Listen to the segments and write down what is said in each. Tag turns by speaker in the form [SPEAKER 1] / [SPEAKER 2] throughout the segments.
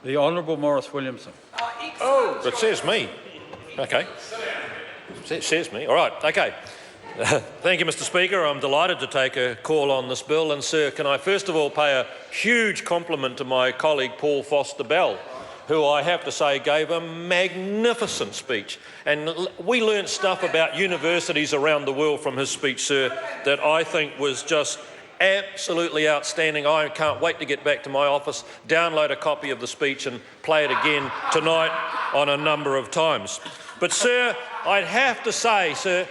[SPEAKER 1] The Honourable Maurice Williamson.
[SPEAKER 2] Oh, it says me. Okay. It says me. All right. Okay. Thank you, Mr Speaker. I'm delighted to take a call on this bill. And, sir, can I first of all pay a huge compliment to my colleague Paul Foster-Bell, who I have to say gave a magnificent speech. And we learnt stuff about universities around the world from his speech, sir, that I think was just absolutely outstanding. I can't wait to get back to my office, download a copy of the speech and play it again tonight on a number of times. But, sir, I'd have to say, sir,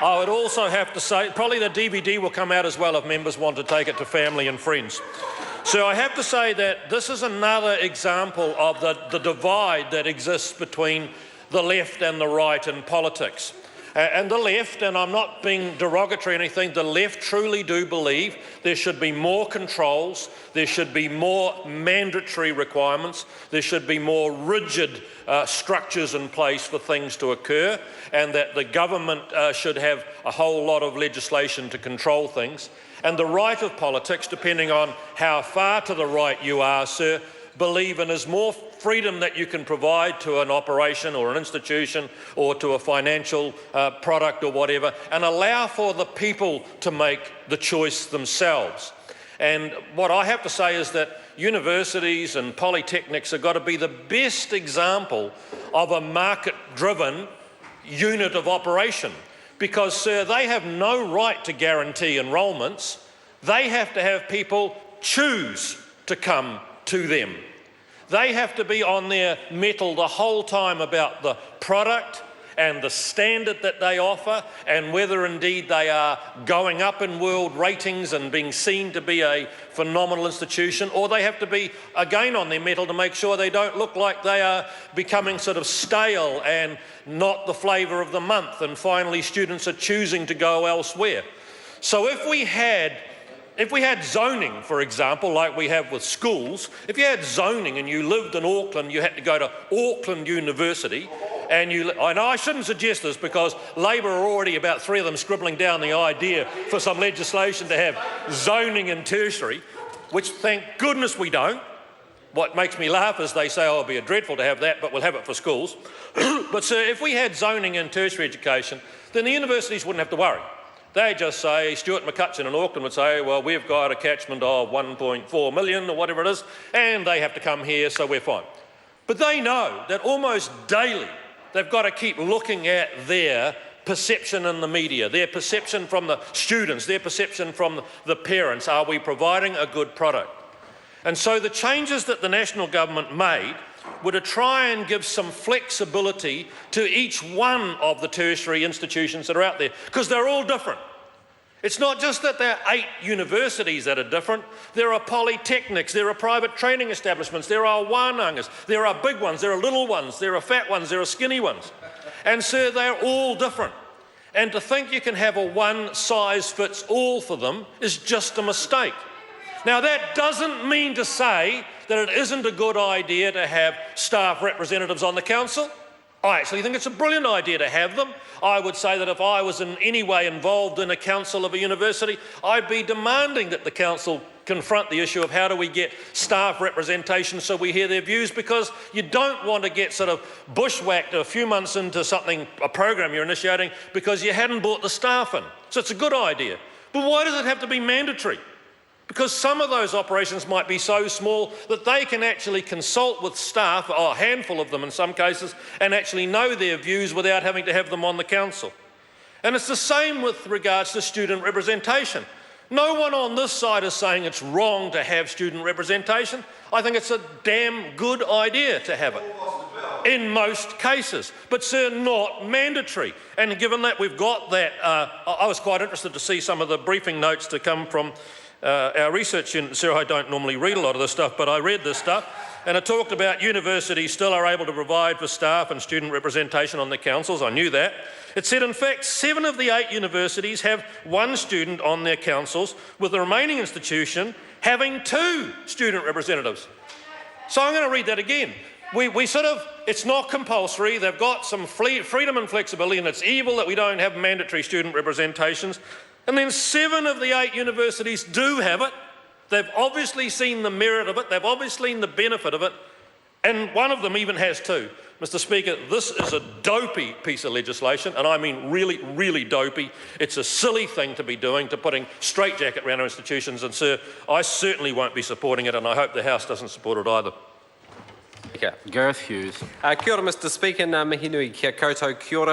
[SPEAKER 2] I would also have to say, probably the DVD will come out as well if members want to take it to family and friends. So I have to say that this is another example of the divide that exists between the left and the right in politics. And the left, and I'm not being derogatory or anything, the left truly do believe there should be more controls, there should be more mandatory requirements, there should be more rigid structures in place for things to occur, and that the government should have a whole lot of legislation to control things. And the right of politics, depending on how far to the right you are, sir, believe in is more freedom that you can provide to an operation or an institution or to a financial product or whatever, and allow for the people to make the choice themselves. And what I have to say is that universities and polytechnics have got to be the best example of a market-driven unit of operation, because, sir, they have no right to guarantee enrolments. They have to have people choose to come to them. They have to be on their mettle the whole time about the product and the standard that they offer, and whether indeed they are going up in world ratings and being seen to be a phenomenal institution, or they have to be again on their mettle to make sure they don't look like they are becoming sort of stale and not the flavour of the month, and finally students are choosing to go elsewhere. So if we had zoning, for example, like we have with schools, if you had zoning and you lived in Auckland, you had to go to Auckland University, and I know I shouldn't suggest this because Labor are already about 3 of them scribbling down the idea for some legislation to have zoning in tertiary, which thank goodness we don't. What makes me laugh is they say, oh, it'll be dreadful to have that, but we'll have it for schools. But, sir, if we had zoning in tertiary education, then the universities wouldn't have to worry. They just say, Stuart McCutcheon in Auckland would say, well, we've got a catchment of 1.4 million or whatever it is, and they have to come here, so we're fine. But they know that almost daily they've got to keep looking at their perception in the media, their perception from the students, their perception from the parents. Are we providing a good product? And so the changes that the national government made were to try and give some flexibility to each one of the tertiary institutions that are out there, because they're all different. It's not just that there are 8 universities that are different. There are polytechnics, there are private training establishments, there are wānangas, there are big ones, there are little ones, there are fat ones, there are skinny ones. And, sir, they're all different. And to think you can have a one-size-fits-all for them is just a mistake. Now, that doesn't mean to say that it isn't a good idea to have staff representatives on the council. I actually think it's a brilliant idea to have them. I would say that if I was in any way involved in a council of a university, I'd be demanding that the council confront the issue of how do we get staff representation so we hear their views, because you don't want to get sort of bushwhacked a few months into something, a program you're initiating, because you hadn't brought the staff in. So it's a good idea. But why does it have to be mandatory? Because some of those operations might be so small that they can actually consult with staff, or a handful of them in some cases, and actually know their views without having to have them on the council. And it's the same with regards to student representation. No one on this side is saying it's wrong to have student representation. I think it's a damn good idea to have it in most cases, but, sir, not mandatory. And given that we've got that, I was quite interested to see some of the briefing notes to come from our research unit. Sir, I don't normally read a lot of this stuff, but I read this stuff, and it talked about universities still are able to provide for staff and student representation on their councils. I knew that. It said, in fact, 7 of the 8 universities have 1 student on their councils, with the remaining institution having 2 student representatives. So I'm going to read that again. It's not compulsory. They've got some freedom and flexibility, and it's evil that we don't have mandatory student representations. And then 7 of the 8 universities do have it. They've obviously seen the merit of it. They've obviously seen the benefit of it. And one of them even has two. Mr. Speaker, this is a dopey piece of legislation, and I mean really, really dopey. It's a silly thing to be doing, to putting straitjacket around our institutions, and sir, I certainly won't be supporting it, and I hope the House doesn't support it either.
[SPEAKER 1] Gareth Hughes.
[SPEAKER 3] Kia ora, Mr. Speaker. Nā mihi nui kia koutou. Kia ora.